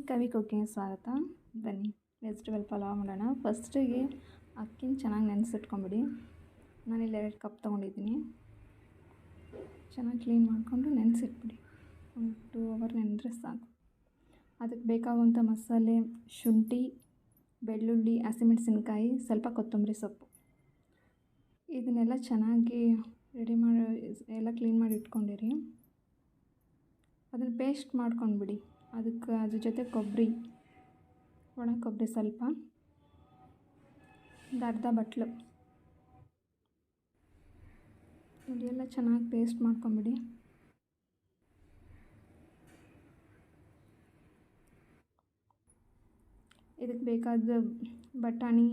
ಕವಿ ಕುಕ್ಕಿಂಗ್ ಸ್ವಾಗತ. ಬನ್ನಿ ವೆಜಿಟೇಬಲ್ ಪಲಾವ್ ಮಾಡೋಣ. ಫಸ್ಟಿಗೆ ಅಕ್ಕಿನ ಚೆನ್ನಾಗಿ ನೆನೆಸಿಟ್ಕೊಂಬಿಡಿ. ನಾನಿಲ್ಲಿ 2 ಕಪ್ ತೊಗೊಂಡಿದ್ದೀನಿ. ಚೆನ್ನಾಗಿ ಕ್ಲೀನ್ ಮಾಡಿಕೊಂಡು ನೆನೆಸಿಟ್ಬಿಡಿ. ಒಂದು 2 ಅವರ್ ನೆನೆದ್ರೆ ಸಾಕು. ಅದಕ್ಕೆ ಬೇಕಾಗುವಂಥ ಮಸಾಲೆ: ಶುಂಠಿ, ಬೆಳ್ಳುಳ್ಳಿ, ಹಸಿಮೆಣಸಿನ್ಕಾಯಿ, ಸ್ವಲ್ಪ ಕೊತ್ತಂಬರಿ ಸೊಪ್ಪು. ಇದನ್ನೆಲ್ಲ ಚೆನ್ನಾಗಿ ರೆಡಿ ಮಾಡಿ ಎಲ್ಲ ಕ್ಲೀನ್ ಮಾಡಿ ಇಟ್ಕೊಂಡಿರಿ. ಅದನ್ನು ಪೇಸ್ಟ್ ಮಾಡ್ಕೊಂಡ್ಬಿಡಿ. ಅದ್ರ ಜೊತೆ ಕೊಬ್ಬರಿ, ಒಣ ಕೊಬ್ಬರಿ ಸ್ವಲ್ಪ, ಒಂದು ಅರ್ಧ ಬಟ್ಲು ಇದೆಲ್ಲ ಚೆನ್ನಾಗಿ ಪೇಸ್ಟ್ ಮಾಡ್ಕೊಂಬಿಡಿ. ಇದಕ್ಕೆ ಬೇಕಾದ ಬಟಾಣಿ,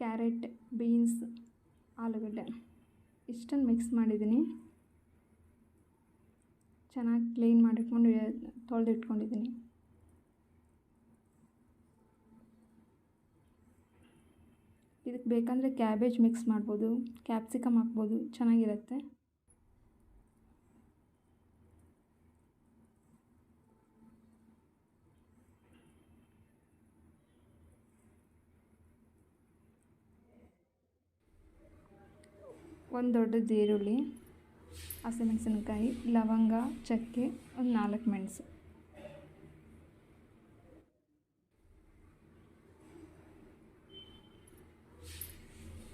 ಕ್ಯಾರೆಟ್, ಬೀನ್ಸ್, ಆಲೂಗಡ್ಡೆ ಇಷ್ಟನ್ನು ಮಿಕ್ಸ್ ಮಾಡಿದ್ದೀನಿ. ಚೆನ್ನಾಗಿ ಕ್ಲೀನ್ ಮಾಡಿಟ್ಕೊಂಡು ತೊಳೆದಿಟ್ಕೊಂಡಿದ್ದೀನಿ. ಇದಕ್ಕೆ ಬೇಕಂದರೆ ಕ್ಯಾಬೇಜ್ ಮಿಕ್ಸ್ ಮಾಡ್ಬೋದು, ಕ್ಯಾಪ್ಸಿಕಮ್ ಹಾಕ್ಬೋದು, ಚೆನ್ನಾಗಿರುತ್ತೆ. ಒಂದು ದೊಡ್ಡದು ಈರುಳ್ಳಿ, ಹಸಿಮೆಣಸಿನ್ಕಾಯಿ, ಲವಂಗ, ಚಕ್ಕೆ, ಒಂದು 4 ಮೆಣಸು.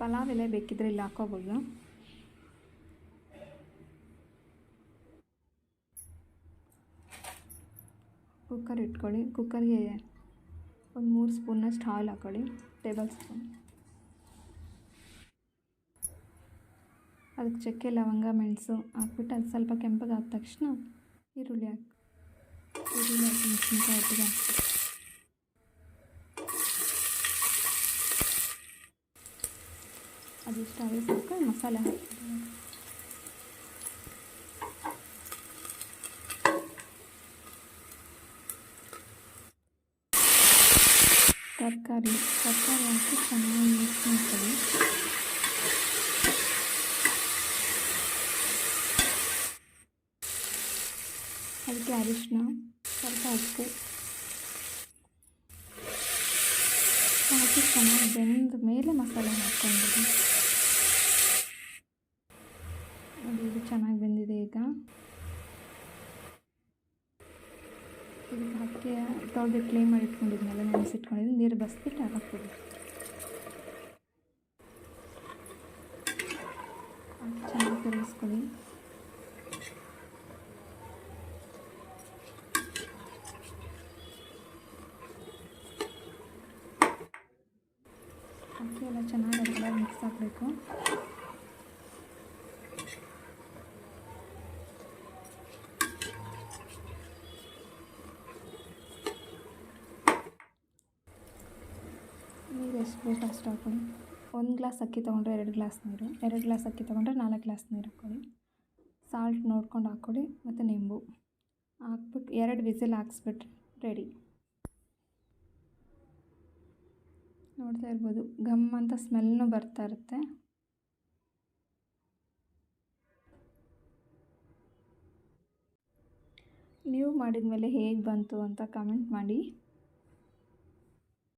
ಪಲಾವ್ ಎಲೆ ಬೇಕಿದ್ರೆ ಇಲ್ಲಿ ಹಾಕೋಬೋದು. ಕುಕ್ಕರ್ ಇಟ್ಕೊಳ್ಳಿ. ಕುಕ್ಕರ್ಗೆ ಒಂದು 3 ಸ್ಪೂನಷ್ಟು ಆಯಿಲ್ ಹಾಕ್ಕೊಳ್ಳಿ, ಟೇಬಲ್ ಸ್ಪೂನ್. ಅದಕ್ಕೆ ಚಕ್ಕೆ, ಲವಂಗ, ಮೆಣಸು ಹಾಕ್ಬಿಟ್ಟು ಅದು ಸ್ವಲ್ಪ ಕೆಂಪಗಾದ ತಕ್ಷಣ ಈರುಳ್ಳಿ ಹಾಕಿ ಮೆಣಸಿನ್ಕಾಯಿ ಒಟ್ಟಿಗೆ ಹಾಕಿ ಅದಿಷ್ಟ ಆದರೆ ಸಾಕು. ಮಸಾಲೆ ಹಾಕ್ಬಿಟ್ಟು ತರಕಾರಿ ಹಾಕಿ ಚೆನ್ನಾಗಿ ಮಿಕ್ಸ್ ಮಾಡ್ಕೊಳ್ಳಿ. ಅದಕ್ಕೆ ಅರಿಶಿನ, ಸ್ವಲ್ಪ ಉಪ್ಪು ಹಾಕಿ ಚೆನ್ನಾಗಿ ಬೆಂದ ಮೇಲೆ ಮಸಾಲೆ ಹಾಕ್ಕೊಂಡ್ಬಿಡಿ. ಇದು ಚೆನ್ನಾಗಿ ಬೆಂದಿದೆ. ಈಗ ಇದಕ್ಕೆ ಅಕ್ಕಿ ತೊಳೆದು ಕ್ಲೀನ್ ಮಾಡಿ ಇಟ್ಕೊಂಡಿದ್ನೆಲ್ಲ ನೆನೆಸಿಟ್ಕೊಂಡಿದ್ದೀನಿ. ನೀರು ಬಸ್ಬಿಟ್ಟು ಹಾಕ್ಬಿಡಿ. ಚೆನ್ನಾಗಿ ತಿರುಗಿಸ್ಕೊಳ್ಳಿ. ಅಕ್ಕಿ ಎಲ್ಲ ಚೆನ್ನಾಗಿ ಅದೆಲ್ಲ ಮಿಕ್ಸ್ ಹಾಕಬೇಕು. ನೀರು ಎಷ್ಟು ಬೇಕು ಅಷ್ಟು ಹಾಕ್ಕೊಳ್ಳಿ. 1 ಗ್ಲಾಸ್ ಅಕ್ಕಿ ತೊಗೊಂಡ್ರೆ 2 ಗ್ಲಾಸ್ ನೀರು, 2 ಗ್ಲಾಸ್ ಅಕ್ಕಿ ತೊಗೊಂಡ್ರೆ 4 ಗ್ಲಾಸ್ ನೀರು ಹಾಕ್ಕೊಳ್ಳಿ. ಸಾಲ್ಟ್ ನೋಡ್ಕೊಂಡು ಹಾಕ್ಕೊಳ್ಳಿ ಮತ್ತು ನಿಂಬು ಹಾಕ್ಬಿಟ್ಟು 2 ವಿಸಿಲ್ ಹಾಕ್ಸ್ಬಿಟ್ರೆ ರೆಡಿ. ನೋಡ್ತಾ ಇರ್ಬೋದು, ಘಮ್ ಅಂತ ಸ್ಮೆಲ್ನೂ ಬರ್ತಾ ಇರುತ್ತೆ. ನೀವು ಮಾಡಿದ ಮೇಲೆ ಹೇಗೆ ಬಂತು ಅಂತ ಕಮೆಂಟ್ ಮಾಡಿ.